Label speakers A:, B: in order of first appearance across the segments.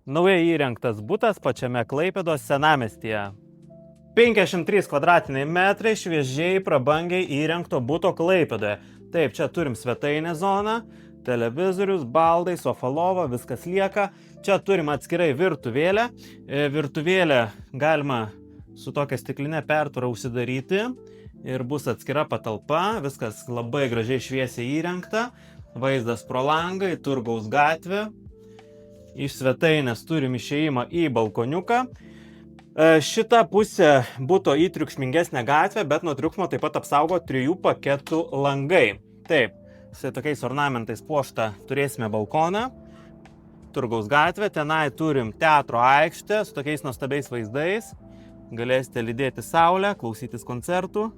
A: Naujai įrengtas butas pačiame Klaipėdos senamiestyje. 53 kvadratiniai metrai šviežiai prabangiai įrengto buto Klaipėdoje. Taip, čia turim svetainę zoną, televizorius, baldai, sofalova, viskas lieka. Čia turim atskirai virtuvėlę. Virtuvėlę galima su tokia stiklinė pertvara užsidaryti ir bus atskira patalpa. Viskas labai gražiai šviesiai įrengta. Vaizdas pro langą į Turgaus gatvę. Iš svetainės turim išėjimą į balkoniuką. Šitą pusę buto į triukšmingesnę gatvę, bet nuo triukšmo taip pat apsaugo 3 paketų langai. Taip, su tokiais ornamentais puoštą turėsime balkoną. Turgaus gatvę, tenai turim teatro aikštę su tokiais nuostabiais vaizdais. Galėsite lydėti saulę, klausytis koncertų.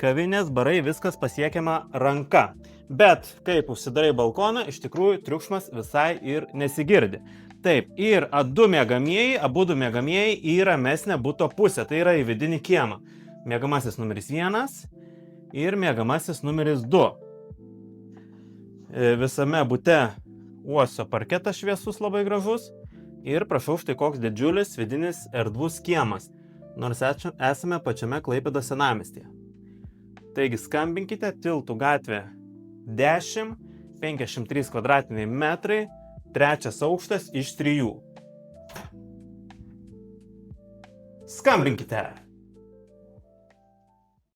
A: Kavinės, barai, viskas pasiekiama ranka. Bet, kaip užsidarai balkoną, iš tikrųjų triukšmas visai ir nesigirdi. Taip, ir abu miegamieji į ramesnę buto pusę, tai yra į vidinį kiemą. Miegamasis numeris 1 ir miegamasis numeris 2. Visame bute uosio parketas šviesus labai gražus ir prašau štai koks didžiulis vidinis erdvus kiemas, nors esame pačiame Klaipėdos senamiestyje. Taigi skambinkite, Tiltų gatvė 10, 53 kvadratiniai metrai, 3 aukštas iš 3. Skambinkite!